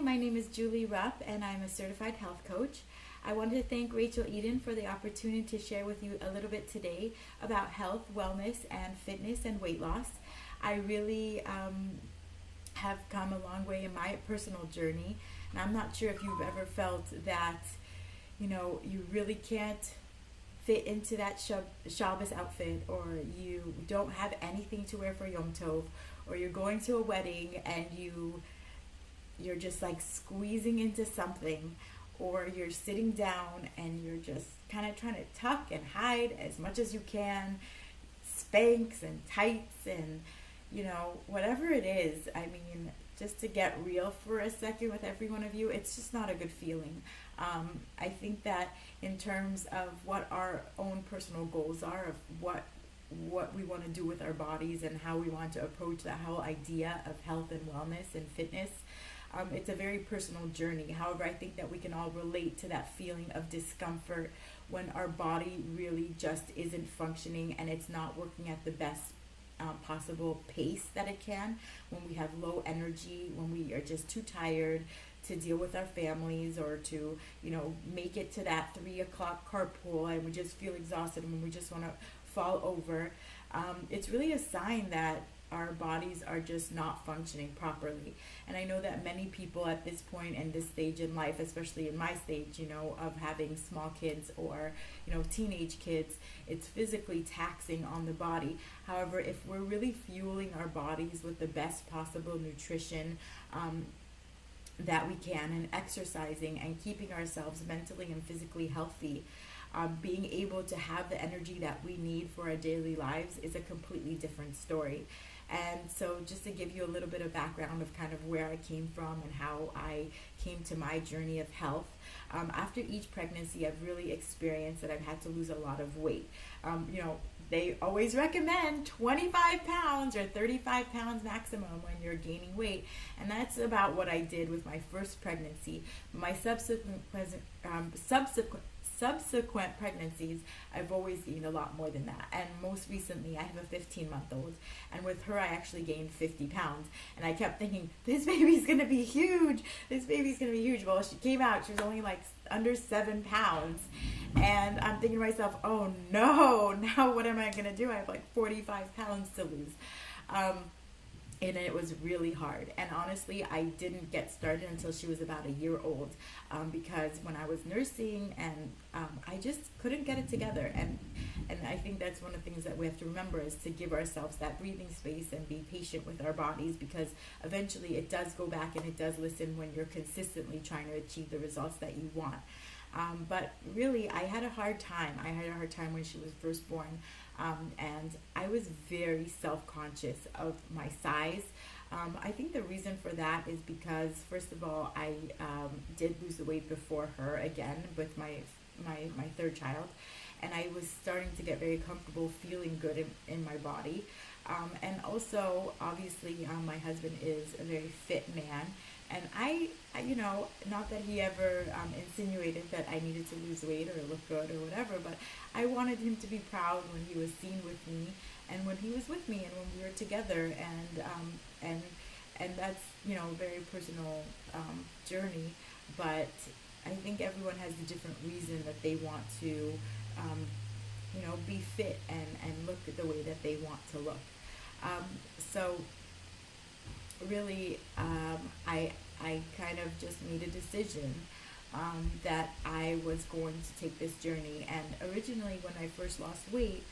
my name is Julie Rupp, and I'm a certified health coach. I wanted to thank Rachel Eden for the opportunity to share with you a little bit today about health, wellness, and fitness and weight loss. I really have come a long way in my personal journey, and I'm not sure if you've ever felt that, you really can't fit into that Shabbos outfit, or you don't have anything to wear for Yom Tov, or you're going to a wedding and you're just like squeezing into something, or you're sitting down and you're just kind of trying to tuck and hide as much as you can, Spanx and tights and whatever it is. I mean, just to get real for a second with every one of you, it's just not a good feeling. I think that in terms of what our own personal goals are, of what we want to do with our bodies and how we want to approach that whole idea of health and wellness and fitness, it's a very personal journey. However, I think that we can all relate to that feeling of discomfort when our body really just isn't functioning and it's not working at the best possible pace that it can, when we have low energy, when we are just too tired to deal with our families, or to make it to that 3 o'clock carpool, and we just feel exhausted and we just want to fall over. It's really a sign that our bodies are just not functioning properly. And I know that many people at this point and this stage in life, especially in my stage, of having small kids or, teenage kids, it's physically taxing on the body. However, if we're really fueling our bodies with the best possible nutrition, that we can, and exercising and keeping ourselves mentally and physically healthy, being able to have the energy that we need for our daily lives is a completely different story. And so just to give you a little bit of background of kind of where I came from and how I came to my journey of health. After each pregnancy, I've really experienced that I've had to lose a lot of weight. They always recommend 25 pounds or 35 pounds maximum when you're gaining weight. And that's about what I did with my first pregnancy. My subsequent pregnancies, I've always gained a lot more than that. And most recently, I have a 15-month-old. And with her, I actually gained 50 pounds. And I kept thinking, this baby's going to be huge. This baby's going to be huge. Well, she came out, she was only like under 7 pounds. And I'm thinking to myself, oh no, now what am I going to do? I have like 45 pounds to lose. And it was really hard. And honestly, I didn't get started until she was about a year old, because when I was nursing, and I just couldn't get it together. And I think that's one of the things that we have to remember, is to give ourselves that breathing space and be patient with our bodies, because eventually it does go back and it does listen when you're consistently trying to achieve the results that you want. But really, I had a hard time. I had a hard time when she was first born. And I was very self-conscious of my size. I think the reason for that is because, first of all, I did lose the weight before her again with my third child. And I was starting to get very comfortable feeling good in my body. And also, obviously, my husband is a very fit man. And I not that he ever insinuated that I needed to lose weight or look good or whatever, but I wanted him to be proud when he was seen with me, and when he was with me, and when we were together, and that's a very personal journey. But I think everyone has a different reason that they want to be fit and look the way that they want to look. So really, I kind of just made a decision that I was going to take this journey. And originally, when I first lost weight,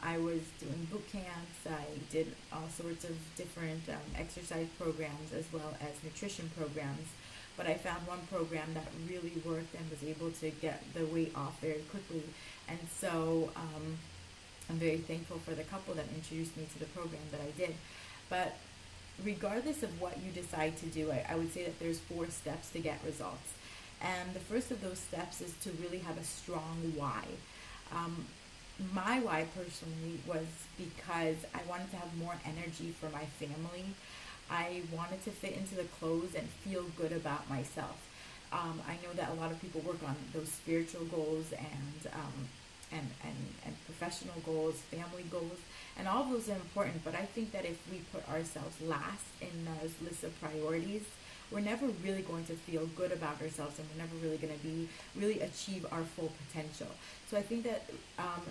I was doing boot camps. I did all sorts of different exercise programs, as well as nutrition programs. But I found one program that really worked and was able to get the weight off very quickly. And so I'm very thankful for the couple that introduced me to the program that I did. But regardless of what you decide to do, I would say that there's 4 steps to get results. And the first of those steps is to really have a strong why. My why personally was because I wanted to have more energy for my family. I wanted to fit into the clothes and feel good about myself. I know that a lot of people work on those spiritual goals and professional goals, family goals, and all of those are important. But I think that if we put ourselves last in those lists of priorities, we're never really going to feel good about ourselves, and we're never really going to be really achieve our full potential. So I think that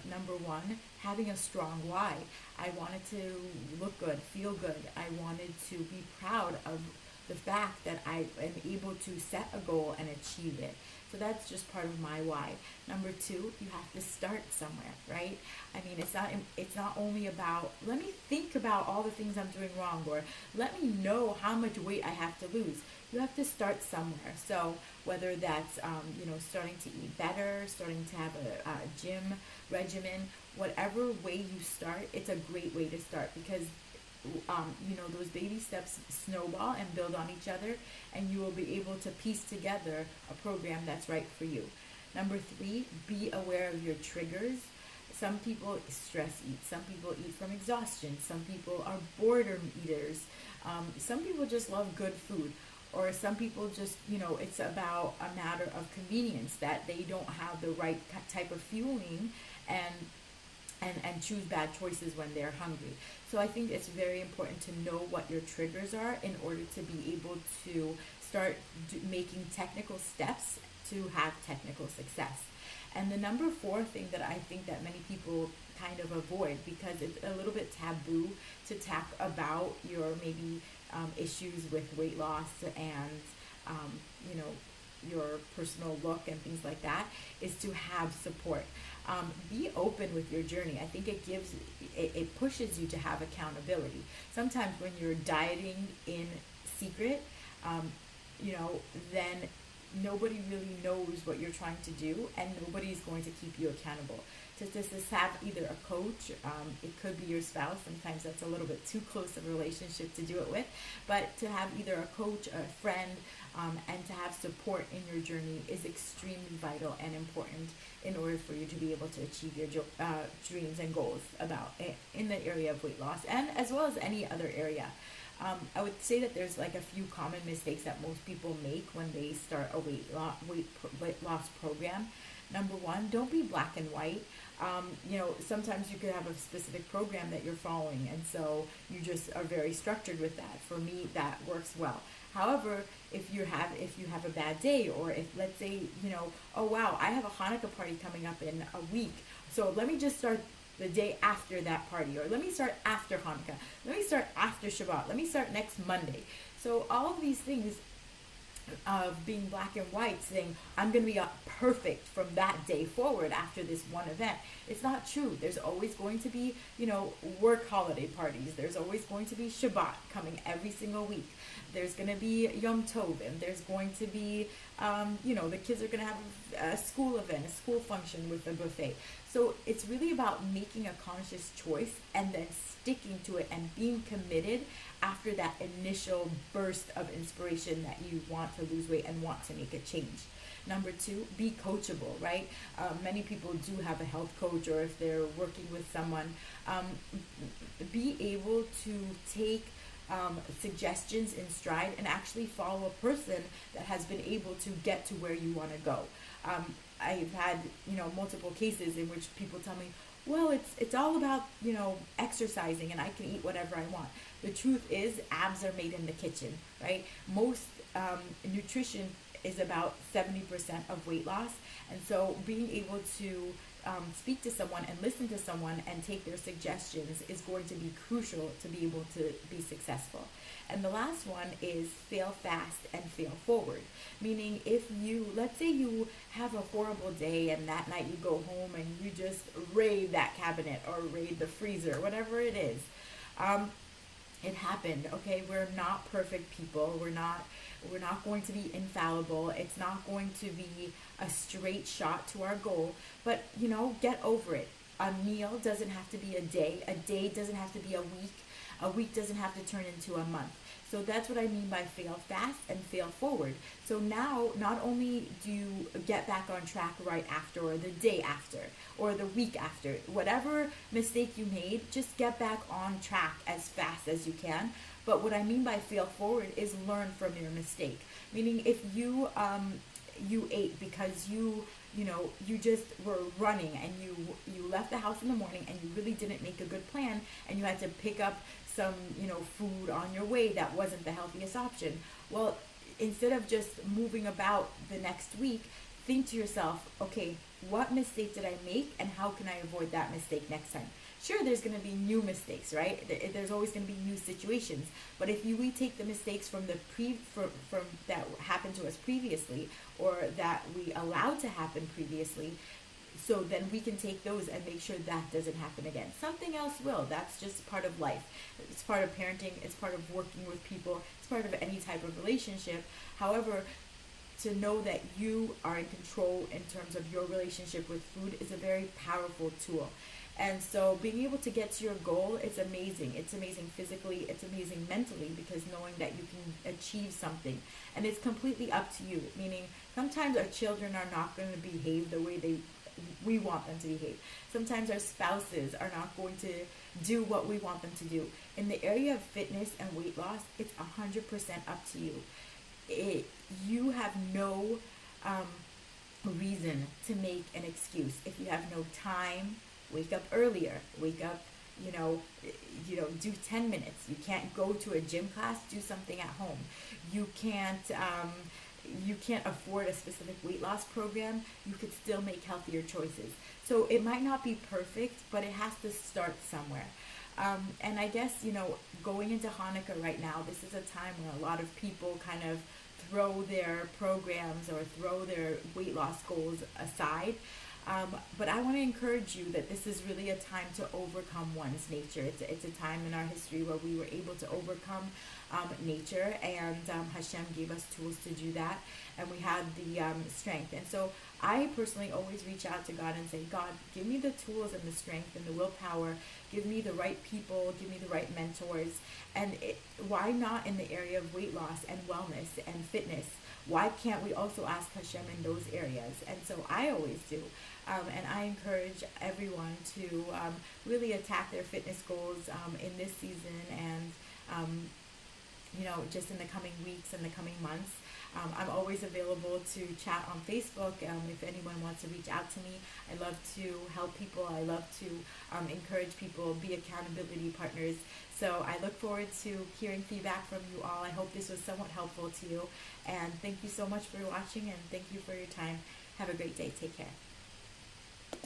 number one, having a strong why. I wanted to look good, feel good. I wanted to be proud of the fact that I am able to set a goal and achieve it. So that's just part of my why. Number two, you have to start somewhere, right? I mean, it's not only about, let me think about all the things I'm doing wrong, or let me know how much weight I have to lose. You have to start somewhere. So whether that's starting to eat better, starting to have a gym regimen, whatever way you start, it's a great way to start, because those baby steps snowball and build on each other, and you will be able to piece together a program that's right for you. Number three, be aware of your triggers. Some people stress eat, some people eat from exhaustion, some people are boredom eaters, some people just love good food, or some people just, it's about a matter of convenience, that they don't have the right type of fueling, and choose bad choices when they're hungry. So I think it's very important to know what your triggers are in order to be able to start making technical steps to have technical success. And the number four thing that I think that many people kind of avoid, because it's a little bit taboo to talk about your maybe issues with weight loss and your personal look and things like that, is to have support. Be open with your journey. I think it pushes you to have accountability. Sometimes when you're dieting in secret, then nobody really knows what you're trying to do, and nobody's going to keep you accountable. To just have either a coach, it could be your spouse. Sometimes that's a little bit too close of a relationship to do it with, but to have either a coach, a friend, and to have support in your journey is extremely vital and important in order for you to be able to achieve your dreams and goals in the area of weight loss, and as well as any other area. I would say that there's like a few common mistakes that most people make when they start a weight loss program. Number one, don't be black and white. Sometimes you could have a specific program that you're following, and so you just are very structured with that. For me, that works well. However, if you have a bad day, or if, let's say, oh wow, I have a Hanukkah party coming up in a week, so let me just start the day after that party, or let me start after Hanukkah, let me start after Shabbat, let me start next Monday. So all of these things of being black and white, saying I'm going to be perfect from that day forward after this one event, it's not true. There's always going to be, work holiday parties. There's always going to be Shabbat coming every single week. There's going to be Yom Tov, and there's going to be, the kids are going to have a school event, a school function with a buffet. So it's really about making a conscious choice and then sticking to it and being committed after that initial burst of inspiration that you want to lose weight and want to make a change. Number two, be coachable, right? Many people do have a health coach, or if they're working with someone, be able to take suggestions in stride and actually follow a person that has been able to get to where you want to go. I've had, multiple cases in which people tell me, well, it's all about, exercising, and I can eat whatever I want. The truth is, abs are made in the kitchen, right? Most nutrition is about 70% of weight loss. And so being able to speak to someone and listen to someone and take their suggestions is going to be crucial to be able to be successful. And the last one is fail fast and fail forward. Meaning, let's say you have a horrible day and that night you go home and you just raid that cabinet or raid the freezer, whatever it is. It happened, okay? We're not perfect people. We're not going to be infallible. It's not going to be a straight shot to our goal, but get over it. A meal doesn't have to be a day doesn't have to be a week doesn't have to turn into a month. So that's what I mean by fail fast and fail forward. So now, not only do you get back on track right after, or the day after, or the week after, whatever mistake you made, just get back on track as fast as you can. But what I mean by fail forward is learn from your mistake. Meaning, if you ate because you just were running, and you left the house in the morning and you really didn't make a good plan, and you had to pick up some food on your way that wasn't the healthiest option. Well, instead of just moving about the next week, think to yourself, okay, what mistake did I make and how can I avoid that mistake next time? Sure, there's going to be new mistakes, right? There's always going to be new situations. But if we take the mistakes from from that happened to us previously, or that we allowed to happen previously, so then we can take those and make sure that doesn't happen again. Something else will. That's just part of life. It's part of parenting. It's part of working with people. It's part of any type of relationship. However, to know that you are in control in terms of your relationship with food is a very powerful tool. And so being able to get to your goal is amazing. It's amazing physically, it's amazing mentally, because knowing that you can achieve something. And it's completely up to you. Meaning sometimes our children are not going to behave the way we want them to behave. Sometimes our spouses are not going to do what we want them to do. In the area of fitness and weight loss, it's 100% up to you. You have no reason to make an excuse. If you have no time, wake up earlier. Wake up, do 10 minutes. You can't go to a gym class, do something at home. You can't afford a specific weight loss program. You could still make healthier choices. So it might not be perfect, but it has to start somewhere. And I guess, going into Hanukkah right now, this is a time where a lot of people kind of throw their programs or throw their weight loss goals aside. But I want to encourage you that this is really a time to overcome one's nature. It's a time in our history where we were able to overcome nature, and Hashem gave us tools to do that, and we had the strength. And so I personally always reach out to God and say, God, give me the tools and the strength and the willpower. Give me the right people. Give me the right mentors. And why not in the area of weight loss and wellness and fitness? Why can't we also ask Hashem in those areas? And so I always do. And I encourage everyone to really attack their fitness goals in this season, and just in the coming weeks and the coming months. I'm always available to chat on Facebook if anyone wants to reach out to me. I love to help people. I love to encourage people, be accountability partners. So I look forward to hearing feedback from you all. I hope this was somewhat helpful to you. And thank you so much for watching, and thank you for your time. Have a great day. Take care.